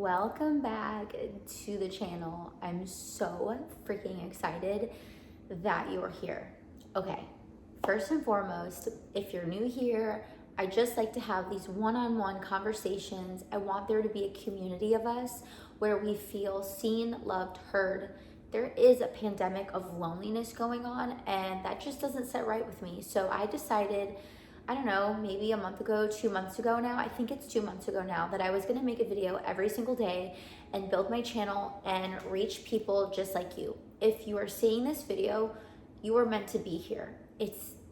welcome back to the channel. I'm so freaking excited that you are here. Okay, first and foremost, if you're new here, I just like to have these one-on-one conversations. I want there to be a community of us where we feel seen, loved, heard. There is a pandemic of loneliness going on, and that just doesn't sit right with me. So I decided, I don't know, maybe a month ago, 2 months ago now, I think it's 2 months ago now, that I was gonna make a video every single day and build my channel and reach people just like you. If you are seeing this video, you are meant to be here.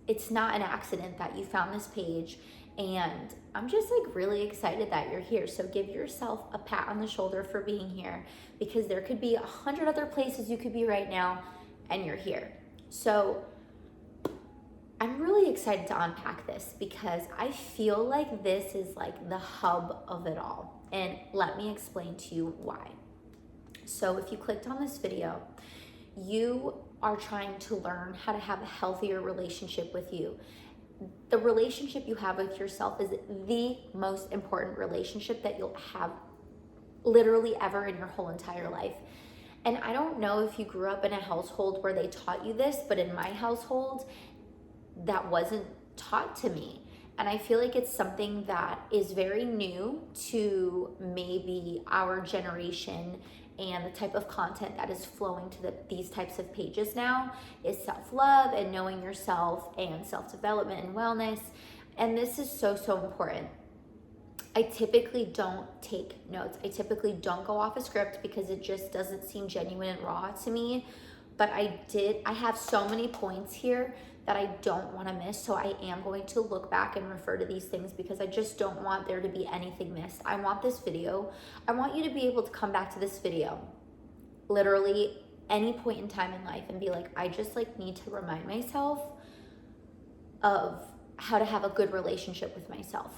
It's not an accident that you found this page, and I'm just like really excited that you're here. So give yourself a pat on the shoulder for being here, because there could be 100 other places you could be right now and you're here. So I'm really excited to unpack this because I feel like this is like the hub of it all. And let me explain to you why. So if you clicked on this video, you are trying to learn how to have a healthier relationship with you. The relationship you have with yourself is the most important relationship that you'll have literally ever in your whole entire life. And I don't know if you grew up in a household where they taught you this, but in my household, that wasn't taught to me. And I feel like it's something that is very new to maybe our generation, and the type of content that is flowing to these types of pages now is self-love and knowing yourself and self-development and wellness. And this is so, so important. I typically don't take notes. I typically don't go off a script because it just doesn't seem genuine and raw to me. But I have so many points here that I don't want to miss. So I am going to look back and refer to these things because I just don't want there to be anything missed. I want this video, I want you to be able to come back to this video literally any point in time in life and be like, I just like need to remind myself of how to have a good relationship with myself.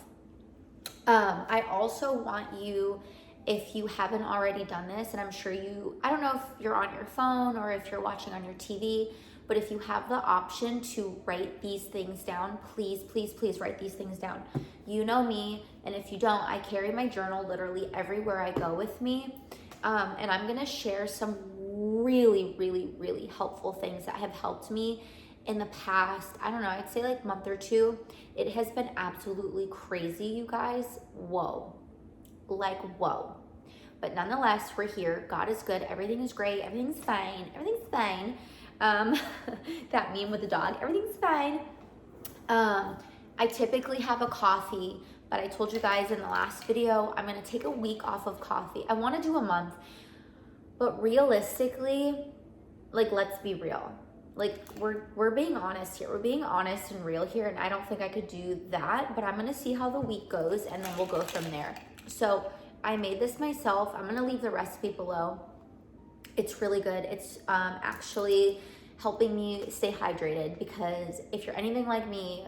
I also want you, if you haven't already done this, and I'm sure I don't know if you're on your phone or if you're watching on your TV, but if you have the option to write these things down, please, please, please write these things down. You know me, and if you don't, I carry my journal literally everywhere I go with me. And I'm gonna share some really, really, really helpful things that have helped me in the past, I don't know, I'd say like month or two. It has been absolutely crazy, you guys. Whoa. Like, whoa. But nonetheless, we're here. God is good. Everything is great. Everything's fine. Everything's fine. That meme with the dog. Everything's fine. I typically have a coffee, but I told you guys in the last video, I'm going to take a week off of coffee. I want to do a month, but realistically, like, let's be real. Like, we're being honest here. We're being honest and real here, and I don't think I could do that, but I'm going to see how the week goes, and then we'll go from there. So I made this myself. I'm going to leave the recipe below. It's really good. It's actually helping me stay hydrated, because if you're anything like me,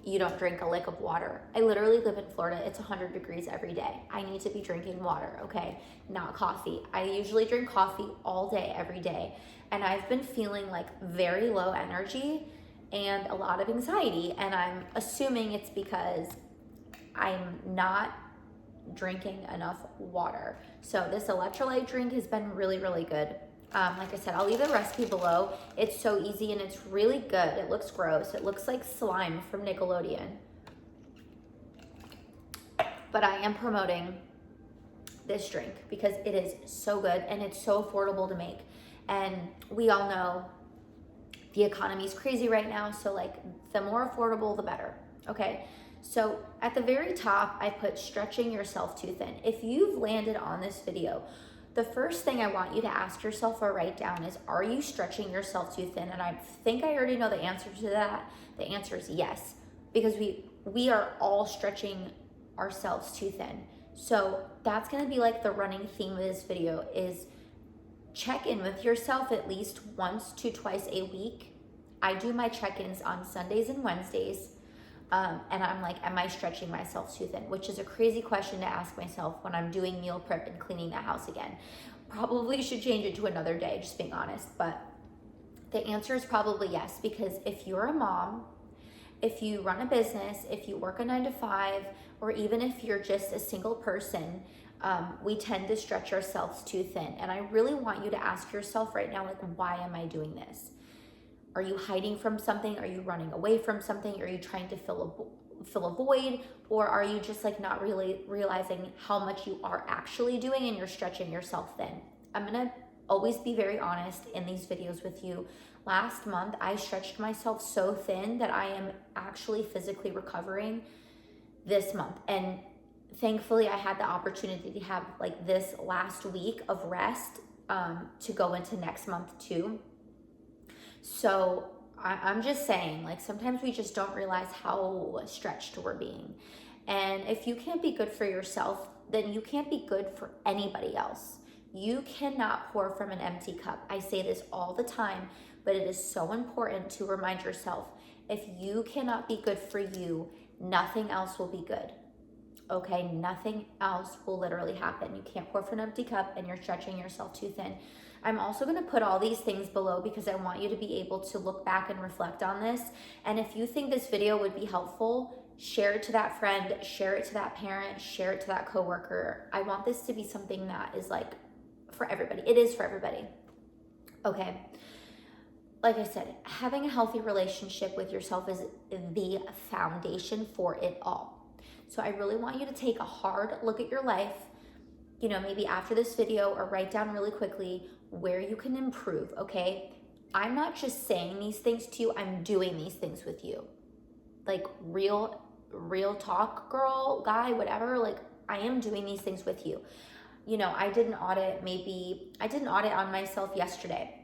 you don't drink a lick of water. I literally live in Florida. It's 100 degrees every day. I need to be drinking water, okay? Not coffee. I usually drink coffee all day, every day. And I've been feeling like very low energy and a lot of anxiety. And I'm assuming it's because I'm not drinking enough water. So this electrolyte drink has been really, really good. Like I said, I'll leave the recipe below. It's so easy and it's really good. It looks gross. It looks like slime from Nickelodeon. But I am promoting this drink because it is so good and it's so affordable to make. And we all know the economy is crazy right now. So like, the more affordable, the better. Okay. So at the very top, I put stretching yourself too thin. If you've landed on this video, the first thing I want you to ask yourself or write down is, are you stretching yourself too thin? And I think I already know the answer to that. The answer is yes, because we are all stretching ourselves too thin. So that's gonna be like the running theme of this video is check in with yourself at least once to twice a week. I do my check-ins on Sundays and Wednesdays. And I'm like, am I stretching myself too thin? Which is a crazy question to ask myself when I'm doing meal prep and cleaning the house again. Probably should change it to another day, just being honest. But the answer is probably yes, because if you're a mom if you run a business, if you work a 9 to 5, or even if you're just a single person, we tend to stretch ourselves too thin. And I really want you to ask yourself right now, like, why am I doing this? Are you hiding from something? Are you running away from something? Are you trying to fill a void? Or are you just like not really realizing how much you are actually doing and you're stretching yourself thin? I'm gonna always be very honest in these videos with you. Last month, I stretched myself so thin that I am actually physically recovering this month. And thankfully, I had the opportunity to have like this last week of rest to go into next month too. So I'm just saying, like, sometimes we just don't realize how stretched we're being. And if you can't be good for yourself, then you can't be good for anybody else. You cannot pour from an empty cup. I say this all the time, but it is so important to remind yourself, if you cannot be good for you, nothing else will be good. Okay, nothing else will literally happen. You can't pour from an empty cup and you're stretching yourself too thin. I'm also gonna put all these things below because I want you to be able to look back and reflect on this. And if you think this video would be helpful, share it to that friend, share it to that parent, share it to that coworker. I want this to be something that is like for everybody. It is for everybody. Okay. Like I said, having a healthy relationship with yourself is the foundation for it all. So I really want you to take a hard look at your life, you know, maybe after this video, or write down really quickly where you can improve, okay? I'm not just saying these things to you, I'm doing these things with you. Like real talk, girl, guy, whatever, like I am doing these things with you. You know, I did an audit on myself yesterday.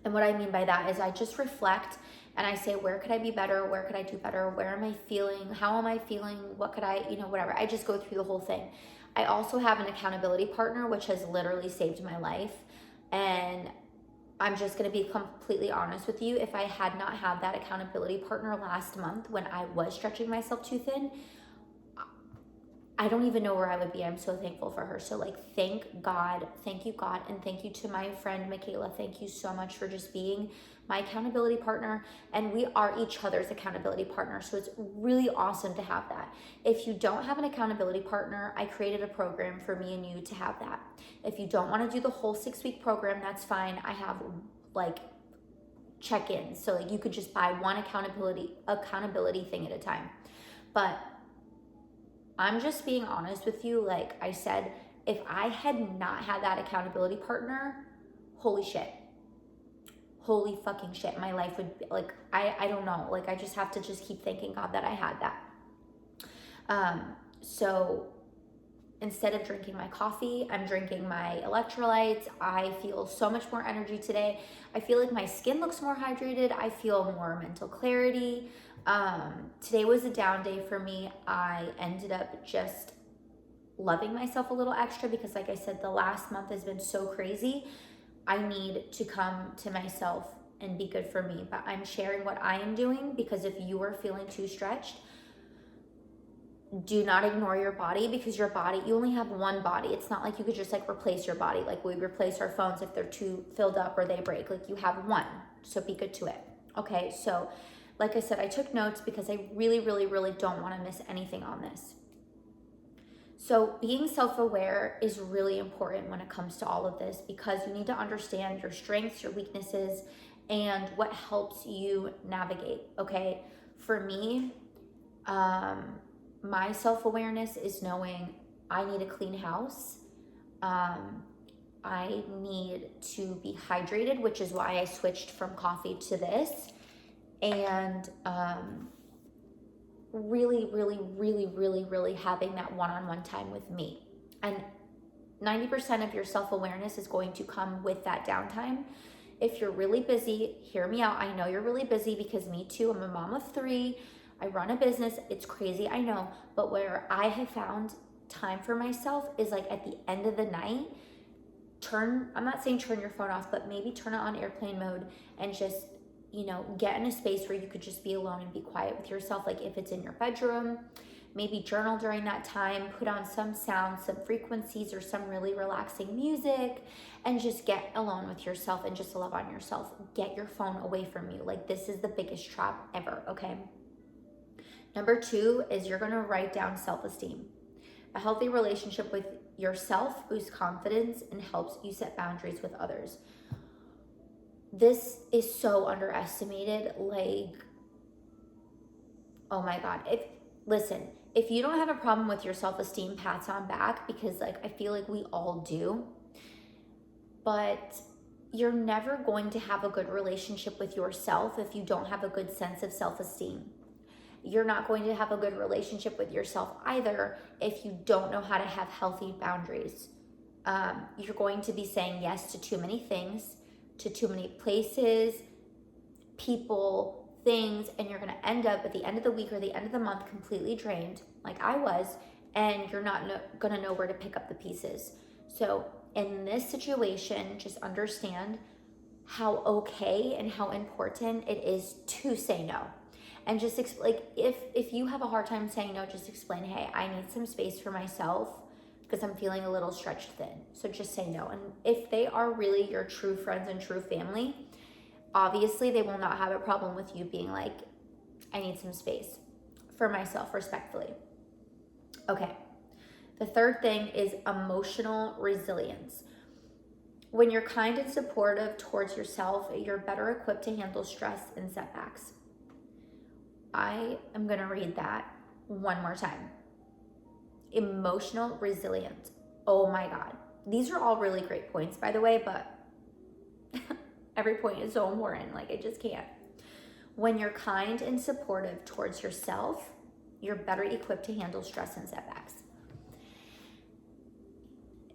And what I mean by that is I just reflect and I say, where could I be better? Where could I do better? Where am I feeling? How am I feeling? What could I, you know, whatever. I just go through the whole thing. I also have an accountability partner, which has literally saved my life. And I'm just going to be completely honest with you. If I had not had that accountability partner last month when I was stretching myself too thin, I don't even know where I would be. I'm so thankful for her. So like, thank God, thank you God, and thank you to my friend Michaela. Thank you so much for just being my accountability partner, and we are each other's accountability partner. So it's really awesome to have that. If you don't have an accountability partner, I created a program for me and you to have that. If you don't want to do the whole 6-week program, that's fine. I have like check-ins. So like you could just buy one accountability thing at a time. But I'm just being honest with you. Like I said, if I had not had that accountability partner, holy shit. Holy fucking shit. My life would be like, I don't know. Like I just have to just keep thanking God that I had that. So instead of drinking my coffee, I'm drinking my electrolytes. I feel so much more energy today. I feel like my skin looks more hydrated. I feel more mental clarity. Today was a down day for me. I ended up just loving myself a little extra because like I said, the last month has been so crazy. I need to come to myself and be good for me, but I'm sharing what I am doing because if you are feeling too stretched, do not ignore your body, because your body, you only have one body. It's not like you could just like replace your body. Like we replace our phones if they're too filled up or they break. Like you have one, so be good to it. Okay, so like I said, I took notes because I really, really, really don't want to miss anything on this. So being self-aware is really important when it comes to all of this, because you need to understand your strengths, your weaknesses, and what helps you navigate, okay? For me, my self-awareness is knowing I need a clean house. I need to be hydrated, which is why I switched from coffee to this. And really, really, really, really, really having that one-on-one time with me. And 90% of your self-awareness is going to come with that downtime. If you're really busy, hear me out. I know you're really busy because me too. I'm a mom of 3. I run a business. It's crazy, I know. But where I have found time for myself is like at the end of the night, I'm not saying turn your phone off, but maybe turn it on airplane mode and just, you know, get in a space where you could just be alone and be quiet with yourself. Like if it's in your bedroom, maybe journal during that time, put on some sounds, some frequencies, or some really relaxing music, and just get alone with yourself and just love on yourself. Get your phone away from you. Like this is the biggest trap ever, okay? Number 2 is you're gonna write down self-esteem. A healthy relationship with yourself boosts confidence and helps you set boundaries with others. This is so underestimated. Like, oh my God. If you don't have a problem with your self-esteem, pats on back, because like I feel like we all do, but you're never going to have a good relationship with yourself if you don't have a good sense of self-esteem. You're not going to have a good relationship with yourself either if you don't know how to have healthy boundaries. You're going to be saying yes to too many things, to too many places, people, things, and you're going to end up at the end of the week or the end of the month completely drained, like I was, and you're not going to know where to pick up the pieces. So in this situation, just understand how okay and how important it is to say no. And just if you have a hard time saying no, just explain, hey, I need some space for myself because I'm feeling a little stretched thin. So just say no. And if they are really your true friends and true family, obviously they will not have a problem with you being like, I need some space for myself, respectfully. Okay. The third thing is emotional resilience. When you're kind and supportive towards yourself, you're better equipped to handle stress and setbacks. I am going to read that one more time. Emotional resilience. Oh my God. These are all really great points, by the way, but every point is so important. Like, I just can't. When you're kind and supportive towards yourself, you're better equipped to handle stress and setbacks.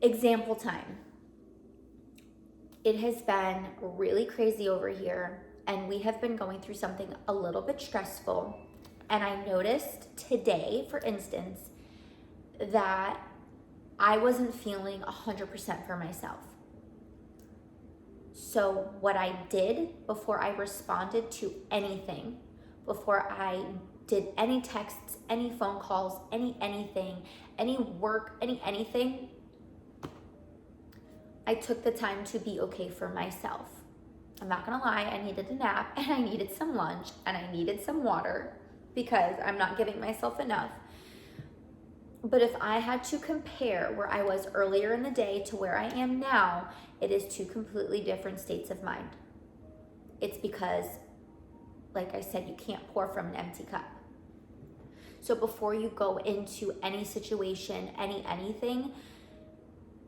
Example time. It has been really crazy over here, and we have been going through something a little bit stressful. And I noticed today, for instance, that I wasn't feeling 100% for myself. So what I did before I responded to anything, before I did any texts, any phone calls, anything, any work, anything, I took the time to be okay for myself. I'm not gonna lie, I needed a nap and I needed some lunch and I needed some water because I'm not giving myself enough. But if I had to compare where I was earlier in the day to where I am now, it is two completely different states of mind. It's because, like I said, you can't pour from an empty cup. So before you go into any situation, anything,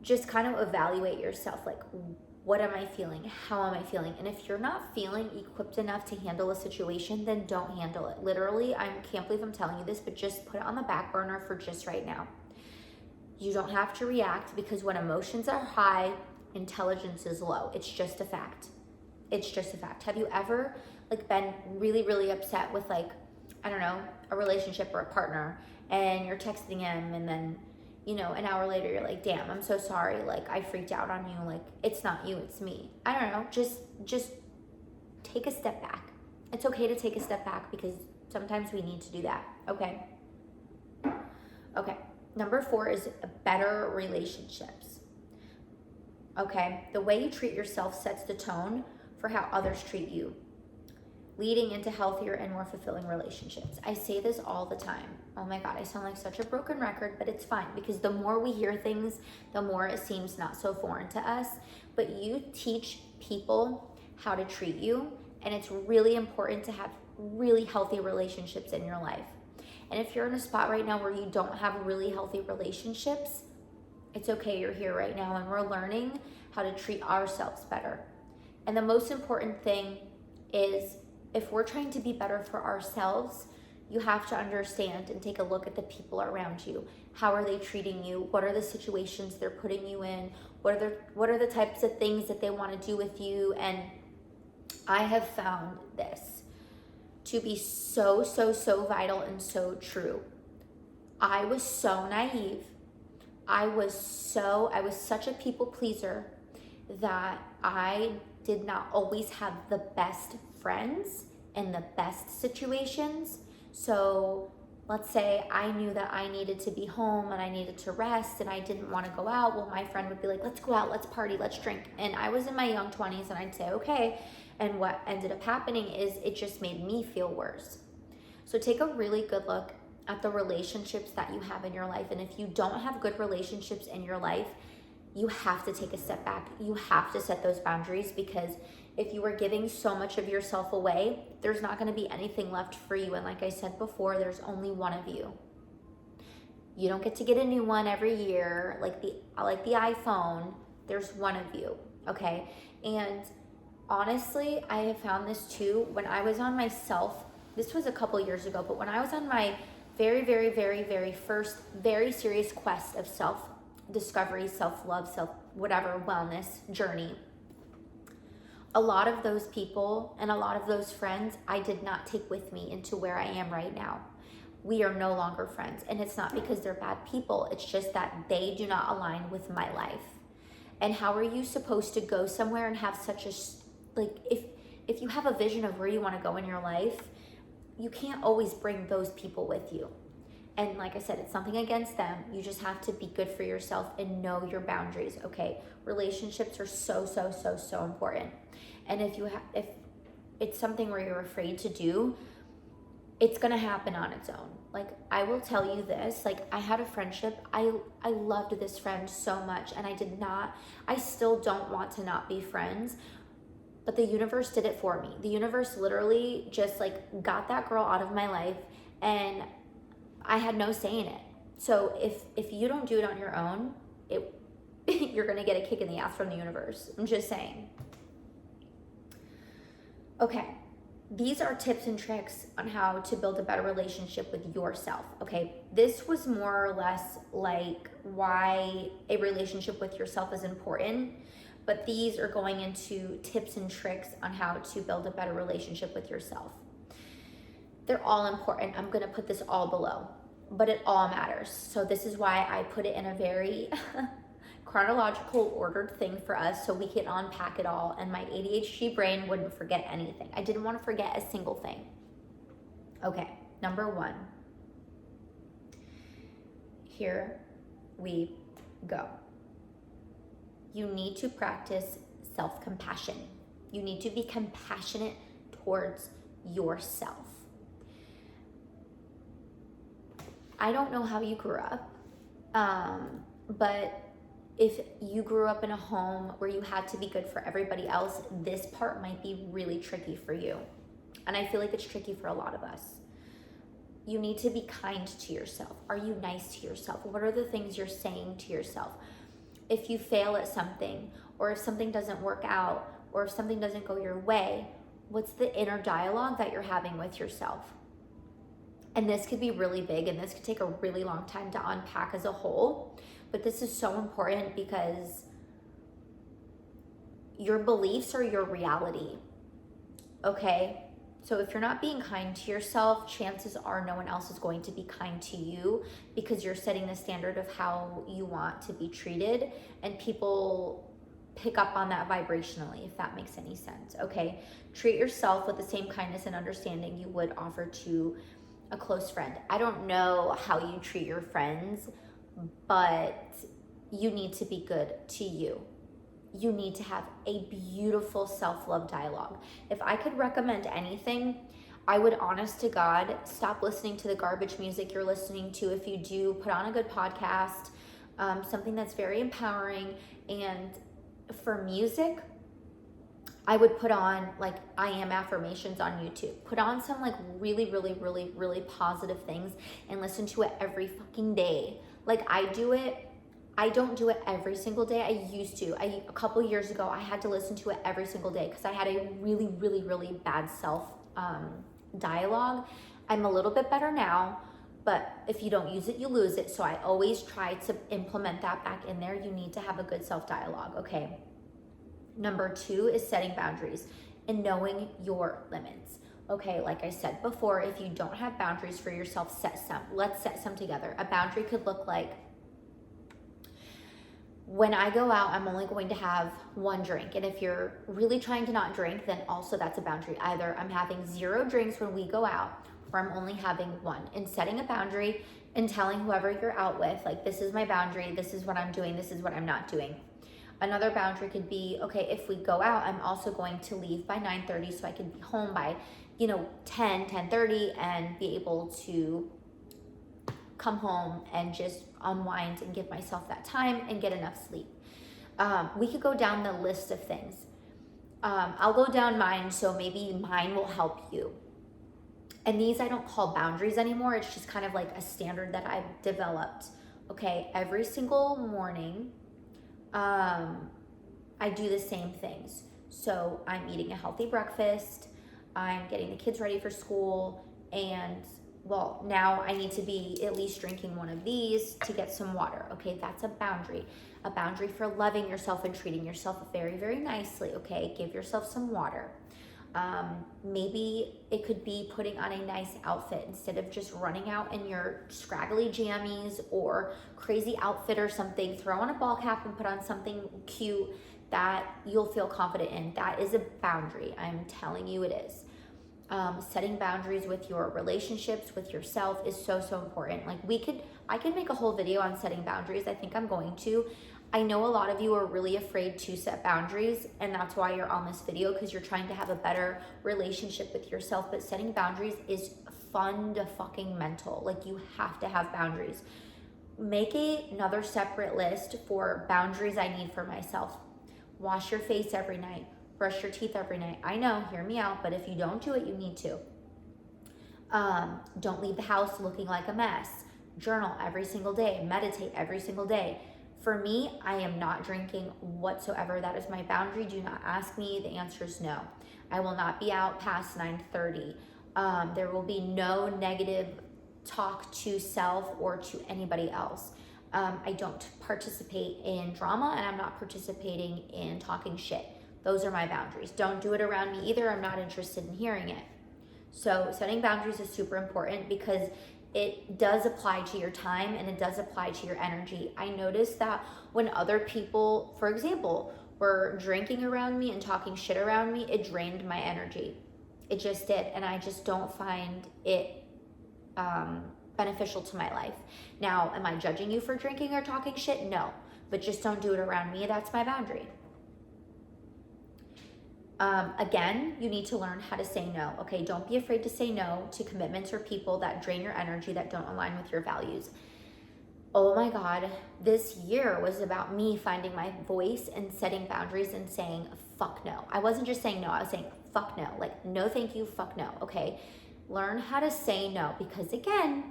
just kind of evaluate yourself. Like, what am I feeling? How am I feeling? And if you're not feeling equipped enough to handle a situation, then don't handle it. Literally, I can't believe I'm telling you this, but just put it on the back burner for just right now. You don't have to react, because when emotions are high, intelligence is low. It's just a fact. It's just a fact. Have you ever been really upset with I don't know, a relationship or a partner, and you're texting him, and then an hour later you're like, damn, I'm so sorry, I freaked out on you, it's not you, it's me. I don't know, just take a step back. It's okay to take a step back, because sometimes we need to do that. Okay, number 4 is better relationships. Okay, the way you treat yourself sets the tone for how others treat you, leading into healthier and more fulfilling relationships. I say this all the time. Oh my God, I sound like such a broken record, but it's fine, because the more we hear things, the more it seems not so foreign to us. But you teach people how to treat you, and it's really important to have really healthy relationships in your life. And if you're in a spot right now where you don't have really healthy relationships, it's okay, you're here right now, and we're learning how to treat ourselves better. And the most important thing is, if we're trying to be better for ourselves, you have to understand and take a look at the people around you. How are they treating you? What are the situations they're putting you in? What are the types of things that they want to do with you? And I have found this to be so vital and so true. I was so naive. I was such a people pleaser that I did not always have the best friends in the best situations. So let's say I knew that I needed to be home and I needed to rest and I didn't want to go out. Well, my friend would be like, let's go out, let's party, let's drink. And I was in my young 20s and I'd say, okay. And what ended up happening is it just made me feel worse. So take a really good look at the relationships that you have in your life. And if you don't have good relationships in your life, you have to take a step back. You have to set those boundaries, because if you are giving so much of yourself away, there's not going to be anything left for you. And like I said before, there's only one of you. You don't get to get a new one every year, like the iPhone. There's one of you, okay? And honestly, I have found this too. When I was on myself, this was a couple years ago, but when I was on my very, very, very, very first, very serious quest of self-discovery, self-love, whatever, wellness journey, a lot of those people and a lot of those friends I did not take with me into where I am right now. We are no longer friends, and it's not because they're bad people. It's just that they do not align with my life. And how are you supposed to go somewhere and have such a, like, if you have a vision of where you want to go in your life, you can't always bring those people with you. And like I said, it's something against them. You just have to be good for yourself and know your boundaries, okay? Relationships are so, so, so, so important. And if it's something where you're afraid to do, it's gonna happen on its own. Like, I will tell you this, like, I had a friendship, I loved this friend so much, and I still don't want to not be friends, but the universe did it for me. The universe literally just like got that girl out of my life, and I had no say in it. So if you don't do it on your own, you're gonna get a kick in the ass from the universe. I'm just saying. Okay, these are tips and tricks on how to build a better relationship with yourself, okay? This was more or less like why a relationship with yourself is important, but these are going into tips and tricks on how to build a better relationship with yourself. They're all important. I'm gonna put this all below, but it all matters. So this is why I put it in a very chronological ordered thing for us, so we can unpack it all and my ADHD brain wouldn't forget anything. I didn't want to forget a single thing. Okay, number one. Here we go. You need to practice self-compassion. You need to be compassionate towards yourself. I don't know how you grew up, but if you grew up in a home where you had to be good for everybody else, this part might be really tricky for you. And I feel like it's tricky for a lot of us. You need to be kind to yourself. Are you nice to yourself? What are the things you're saying to yourself? If you fail at something, or if something doesn't work out, or if something doesn't go your way, what's the inner dialogue that you're having with yourself? And this could be really big, and this could take a really long time to unpack as a whole. But this is so important because your beliefs are your reality, okay? So if you're not being kind to yourself, chances are no one else is going to be kind to you, because you're setting the standard of how you want to be treated, and people pick up on that vibrationally, if that makes any sense, okay? Treat yourself with the same kindness and understanding you would offer to a close friend. I don't know how you treat your friends, but you need to be good to you. You need to have a beautiful self-love dialogue. If I could recommend anything, I would, honest to God, stop listening to the garbage music you're listening to. If you do, put on a good podcast, something that's very empowering. And for music, I would put on like I am affirmations on YouTube. Put on some like really, really, really, really positive things and listen to it every fucking day. Like I do it. I don't do it every single day. I used to. A couple years ago, I had to listen to it every single day because I had a really, really, really bad self dialogue. I'm a little bit better now, but if you don't use it, you lose it. So I always try to implement that back in there. You need to have a good self dialogue, okay? Number 2 is setting boundaries and knowing your limits. Okay, like I said before, if you don't have boundaries for yourself, set some. Let's set some together. A boundary could look like, when I go out, I'm only going to have one drink. And if you're really trying to not drink, then also that's a boundary. Either I'm having 0 drinks when we go out, or I'm only having 1. And setting a boundary and telling whoever you're out with, like, this is my boundary, this is what I'm doing, this is what I'm not doing. Another boundary could be, okay, if we go out, I'm also going to leave by 9:30 so I can be home by 10:30 and be able to come home and just unwind and give myself that time and get enough sleep. We could go down the list of things. I'll go down mine, so maybe mine will help you. And these I don't call boundaries anymore. It's just kind of like a standard that I've developed. Okay, every single morning, I do the same things. So I'm eating a healthy breakfast, I'm getting the kids ready for school, and well, now I need to be at least drinking one of these to get some water. Okay, that's a boundary. A boundary for loving yourself and treating yourself very, very nicely. Okay, give yourself some water. Maybe it could be putting on a nice outfit instead of just running out in your scraggly jammies or crazy outfit or something. Throw on a ball cap and put on something cute that you'll feel confident in. That is a boundary. I'm telling you it is. Setting boundaries with your relationships, with yourself is so, so important. Like I could make a whole video on setting boundaries. I think I'm going to. I know a lot of you are really afraid to set boundaries, and that's why you're on this video, because you're trying to have a better relationship with yourself. But setting boundaries is fundamental. Like, you have to have boundaries. Make another separate list for boundaries I need for myself. Wash your face every night. Brush your teeth every night. I know, hear me out, but if you don't do it, you need to. Don't leave the house looking like a mess. Journal every single day. Meditate every single day. For me, I am not drinking whatsoever. That is my boundary. Do not ask me. The answer is no. I will not be out past 9:30. There will be no negative talk to self or to anybody else. I don't participate in drama, and I'm not participating in talking shit. Those are my boundaries. Don't do it around me either. I'm not interested in hearing it. So setting boundaries is super important because it does apply to your time and it does apply to your energy. I noticed that when other people, for example, were drinking around me and talking shit around me, it drained my energy. It just did. And I just don't find it beneficial to my life. Now, am I judging you for drinking or talking shit? No. But just don't do it around me. That's my boundary. Again, you need to learn how to say no. Okay, don't be afraid to say no to commitments or people that drain your energy, that don't align with your values. Oh my God, this year was about me finding my voice and setting boundaries and saying fuck no. I wasn't just saying no, I was saying fuck no. Like, no thank you, fuck no. Okay, learn how to say no, because again,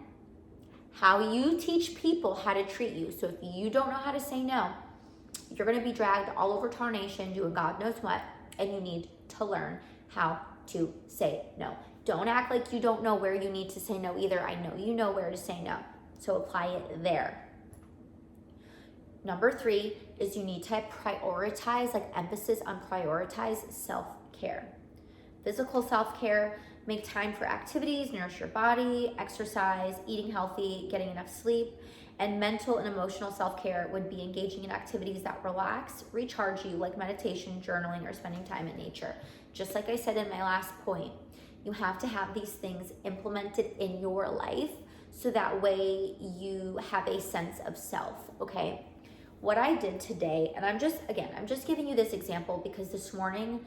how you teach people how to treat you. So if you don't know how to say no, you're gonna be dragged all over Tarnation doing God knows what. And you need to learn how to say no. Don't act like you don't know where you need to say no either. I know you know where to say no. So apply it there. Number 3 is you need to prioritize, like emphasis on prioritize self-care. Physical self-care, make time for activities, nourish your body, exercise, eating healthy, getting enough sleep. And mental and emotional self-care would be engaging in activities that relax, recharge you, like meditation, journaling, or spending time in nature. Just like I said in my last point, you have to have these things implemented in your life so that way you have a sense of self, okay? What I did today, and I'm just giving you this example because this morning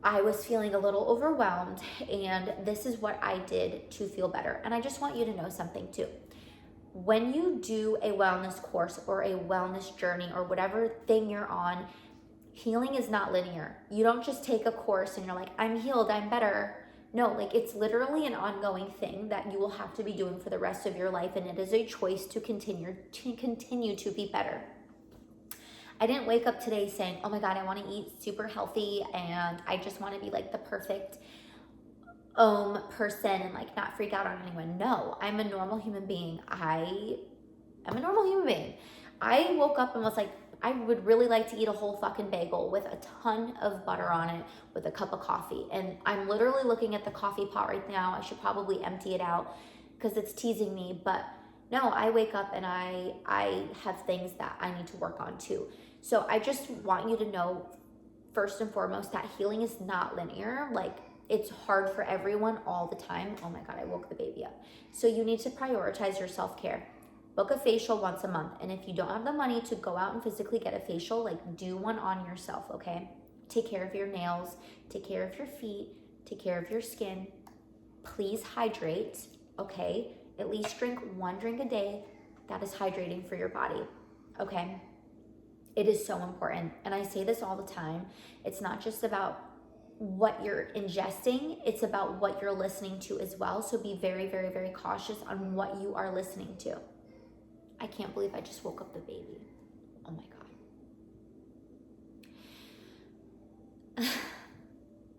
I was feeling a little overwhelmed, and this is what I did to feel better. And I just want you to know something too. When you do a wellness course or a wellness journey or whatever thing you're on, healing is not linear. You don't just take a course and you're like, I'm healed, I'm better. No, like, it's literally an ongoing thing that you will have to be doing for the rest of your life, and it is a choice to continue to be better. I didn't wake up today saying, oh my God, I want to eat super healthy and I just want to be like the perfect person and like not freak out on anyone. No, I'm a normal human being. I woke up and was like, I would really like to eat a whole fucking bagel with a ton of butter on it with a cup of coffee. And I'm literally looking at the coffee pot right now. I should probably empty it out because it's teasing me. But no, I wake up and I have things that I need to work on too. So I just want you to know, first and foremost, that healing is not linear. Like, it's hard for everyone all the time. Oh my God, I woke the baby up. So you need to prioritize your self-care. Book a facial once a month. And if you don't have the money to go out and physically get a facial, like, do one on yourself, okay? Take care of your nails, take care of your feet, take care of your skin. Please hydrate, okay? At least drink 1 drink a day that is hydrating for your body, okay? It is so important. And I say this all the time. It's not just about what you're ingesting, it's about what you're listening to as well. So be very, very, very cautious on what you are listening to. I can't believe I just woke up the baby. Oh my God.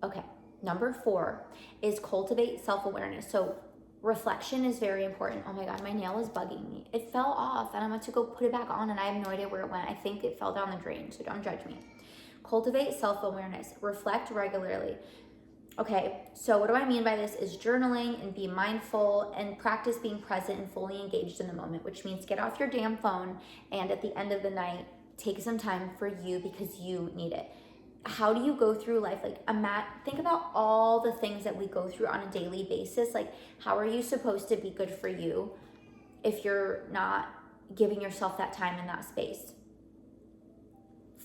Okay, number 4 is cultivate self-awareness. So reflection is very important. Oh my God, my nail is bugging me. It fell off and I went to go put it back on and I have no idea where it went. I think it fell down the drain, so don't judge me. Cultivate self-awareness. Reflect regularly. Okay, so what do I mean by this is journaling and be mindful and practice being present and fully engaged in the moment, which means get off your damn phone and at the end of the night, take some time for you because you need it. How do you go through life? Like, think about all the things that we go through on a daily basis. Like, how are you supposed to be good for you if you're not giving yourself that time and that space?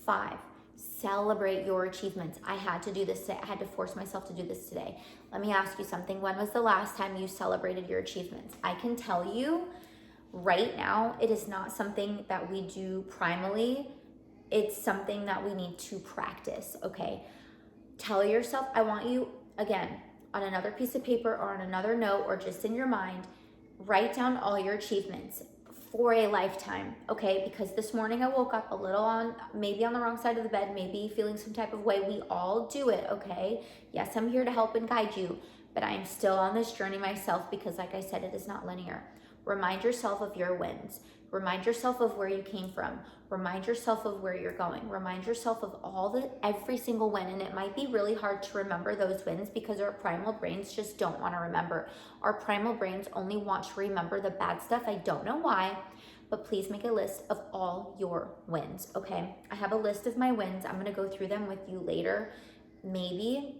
5, celebrate your achievements. I had to do this today. I had to force myself to do this today. Let me ask you something. When was the last time you celebrated your achievements? I can tell you right now, it is not something that we do primally. It's something that we need to practice, okay? Tell yourself, I want you, again, on another piece of paper or on another note or just in your mind, write down all your achievements for a lifetime, okay? Because this morning I woke up a little maybe on the wrong side of the bed, maybe feeling some type of way. We all do it, okay? Yes, I'm here to help and guide you, but I am still on this journey myself because, like I said, it is not linear. Remind yourself of your wins. Remind yourself of where you came from. Remind yourself of where you're going. Remind yourself of every single win. And it might be really hard to remember those wins because our primal brains just don't want to remember. Our primal brains only want to remember the bad stuff. I don't know why, but please make a list of all your wins, okay? I have a list of my wins. I'm going to go through them with you later, maybe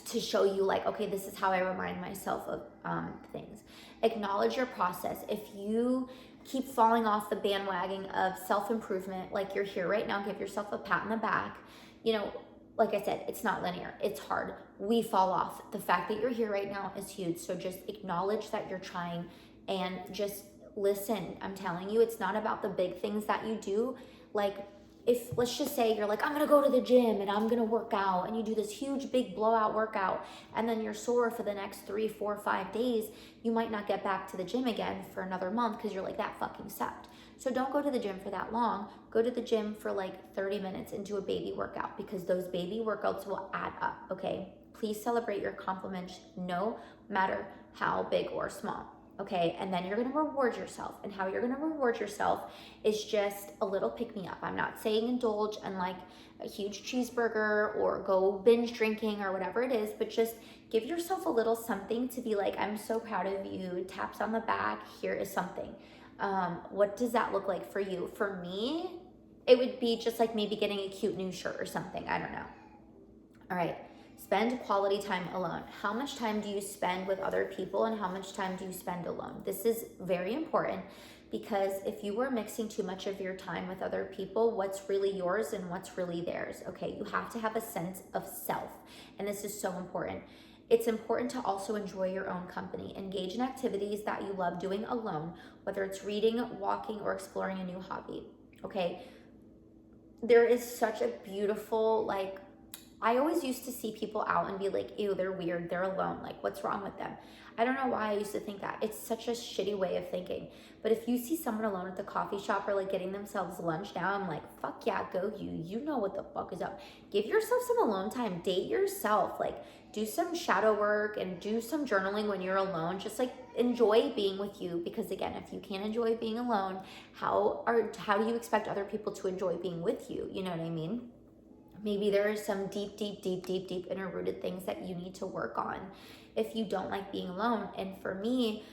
to show you like, okay, this is how I remind myself of things. Acknowledge your process. If you keep falling off the bandwagon of self-improvement, like you're here right now, give yourself a pat on the back. You know, like I said, it's not linear. It's hard. We fall off. The fact that you're here right now is huge. So just acknowledge that you're trying and just listen. I'm telling you, it's not about the big things that you do. Like, if let's just say you're like, I'm gonna go to the gym and I'm gonna work out, and you do this huge big blowout workout and then you're sore for the next 3, 4, 5 days, you might not get back to the gym again for another month because you're like, that fucking sucked. So don't go to the gym for that long. Go to the gym for like 30 minutes and do a baby workout because those baby workouts will add up, okay? Please celebrate your accomplishments no matter how big or small. Okay, and then you're gonna reward yourself. And how you're gonna reward yourself is just a little pick-me-up. I'm not saying indulge in like a huge cheeseburger or go binge drinking or whatever it is, but just give yourself a little something to be like, I'm so proud of you, taps on the back, here is something. What does that look like for you? For me, it would be just like maybe getting a cute new shirt or something, I don't know. All right. Spend quality time alone. How much time do you spend with other people and how much time do you spend alone? This is very important because if you were mixing too much of your time with other people, what's really yours and what's really theirs? Okay, you have to have a sense of self, and this is so important. It's important to also enjoy your own company. Engage in activities that you love doing alone, whether it's reading, walking, or exploring a new hobby. Okay, there is such a beautiful, like, I always used to see people out and be like, ew, they're weird, they're alone, like what's wrong with them? I don't know why I used to think that. It's such a shitty way of thinking. But if you see someone alone at the coffee shop or like getting themselves lunch now, I'm like, fuck yeah, go you. You know what the fuck is up. Give yourself some alone time. Date yourself. Like, do some shadow work and do some journaling when you're alone. Just like enjoy being with you, because again, if you can't enjoy being alone, how do you expect other people to enjoy being with you? You know what I mean? Maybe there are some deep inner rooted things that you need to work on if you don't like being alone. And for me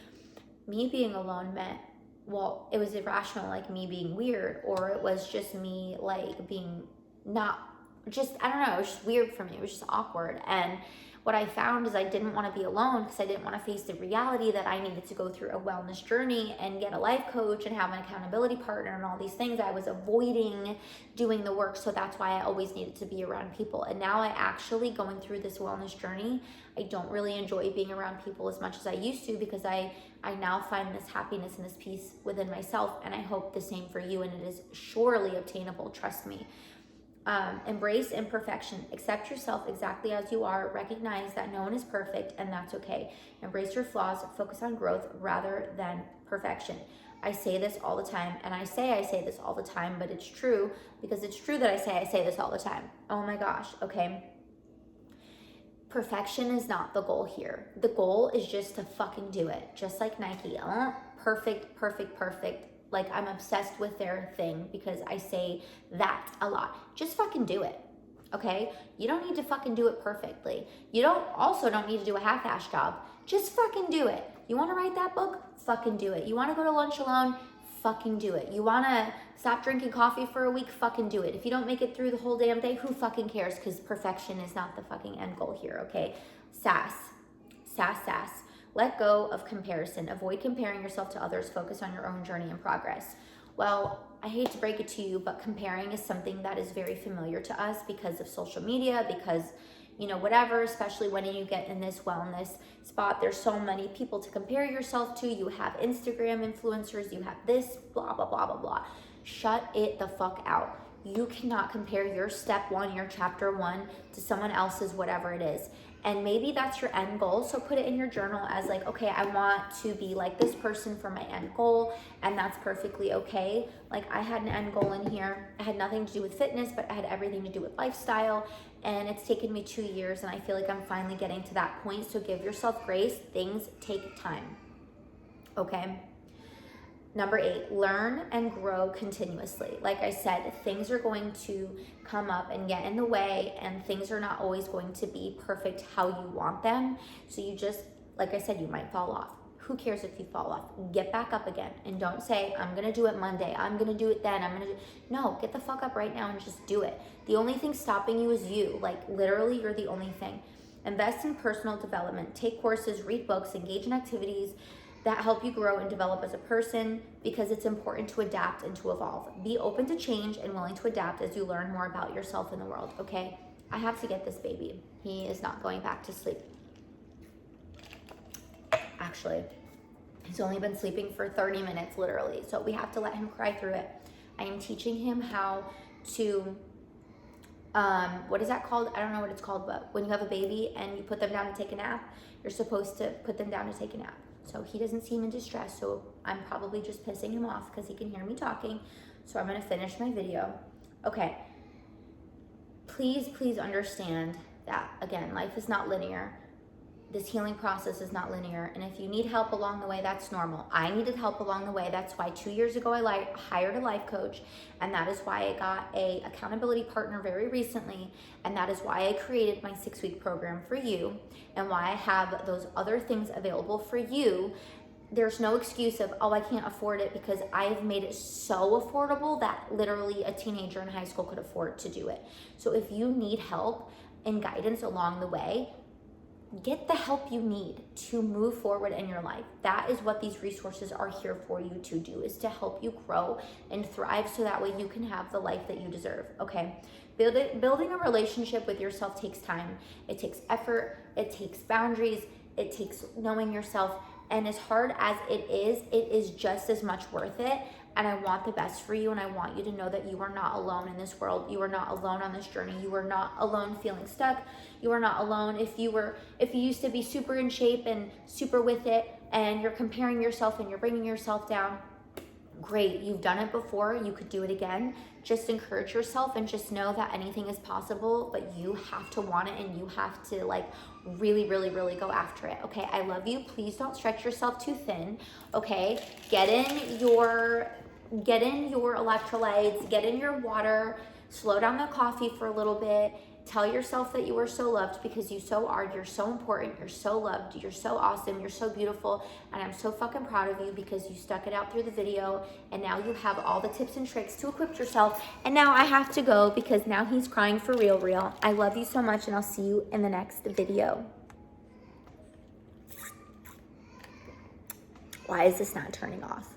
being alone meant, well, it was irrational, like me being weird, or it was just me like being not just, I don't know, it was just weird for me. It was just awkward. And what I found is I didn't want to be alone because I didn't want to face the reality that I needed to go through a wellness journey and get a life coach and have an accountability partner and all these things. I was avoiding doing the work, so that's why I always needed to be around people. And now I actually, going through this wellness journey, I don't really enjoy being around people as much as I used to, because I now find this happiness and this peace within myself, and I hope the same for you, and it is surely obtainable, trust me. Embrace imperfection. Accept yourself exactly as you are. Recognize that no one is perfect, and that's okay. Embrace your flaws. Focus on growth rather than perfection. I say this all the time, and I say this all the time, but it's true, because it's true that I say this all the time. Oh my gosh, okay? Perfection is not the goal here. The goal is just to fucking do it. Just like Nike. I want perfect, perfect, perfect. Like, I'm obsessed with their thing because I say that a lot. Just fucking do it, okay? You don't need to fucking do it perfectly. You don't need to do a half-ass job. Just fucking do it. You want to write that book? Fucking do it. You want to go to lunch alone? Fucking do it. You want to stop drinking coffee for a week? Fucking do it. If you don't make it through the whole damn day, who fucking cares? Because perfection is not the fucking end goal here, okay? Sass. Let go of comparison. Avoid comparing yourself to others. Focus on your own journey and progress. Well, I hate to break it to you, but comparing is something that is very familiar to us because of social media, because, whatever, especially when you get in this wellness spot, there's so many people to compare yourself to. You have Instagram influencers, you have this, blah, blah, blah, blah, blah. Shut it the fuck out. You cannot compare your step one, your chapter one, to someone else's whatever it is. And maybe that's your end goal. So put it in your journal as like, okay, I want to be like this person for my end goal. And that's perfectly okay. Like, I had an end goal in here. It had nothing to do with fitness, but it had everything to do with lifestyle. And it's taken me 2 years, and I feel like I'm finally getting to that point. So give yourself grace. Things take time. Okay? Number 8, learn and grow continuously. Like I said, things are going to come up and get in the way, and things are not always going to be perfect how you want them. So you just, like I said, you might fall off. Who cares if you fall off? Get back up again, and don't say, I'm gonna do it Monday, I'm gonna do it then, no, get the fuck up right now and just do it. The only thing stopping you is you. Like, literally, you're the only thing. Invest in personal development. Take courses, read books, engage in activities that help you grow and develop as a person, because it's important to adapt and to evolve. Be open to change and willing to adapt as you learn more about yourself and the world, okay? I have to get this baby. He is not going back to sleep. Actually, he's only been sleeping for 30 minutes, literally. So we have to let him cry through it. I am teaching him how to, what is that called? I don't know what it's called, but when you have a baby and you put them down to take a nap, you're supposed to put them down to take a nap. So he doesn't seem in distress, so I'm probably just pissing him off because he can hear me talking. So I'm gonna finish my video. Okay, please understand that, again, life is not linear. This healing process is not linear, and if you need help along the way, that's normal. I needed help along the way. That's why 2 years ago I hired a life coach, and that is why I got a accountability partner very recently, and that is why I created my 6-week program for you, and why I have those other things available for you. There's no excuse of, oh, I can't afford it, because I've made it so affordable that literally a teenager in high school could afford to do it. So if you need help and guidance along the way, get the help you need to move forward in your life. That is what these resources are here for you to do, is to help you grow and thrive, so that way you can have the life that you deserve, okay? Building a relationship with yourself takes time. It takes effort, it takes boundaries, it takes knowing yourself, and as hard as it is just as much worth it. And I want the best for you, and I want you to know that you are not alone in this world. You are not alone on this journey. You are not alone feeling stuck. You are not alone if you used to be super in shape and super with it, and you're comparing yourself and you're bringing yourself down. Great, you've done it before, you could do it again. Just encourage yourself and just know that anything is possible, but you have to want it, and you have to really go after it, okay? I love you. Please don't stretch yourself too thin, okay? Get in your electrolytes, get in your water, slow down the coffee for a little bit, Tell yourself that you are so loved, because you so are. You're so important. You're so loved. You're so awesome. You're so beautiful. And I'm so fucking proud of you because you stuck it out through the video. And now you have all the tips and tricks to equip yourself. And now I have to go because now he's crying for real. I love you so much, and I'll see you in the next video. Why is this not turning off?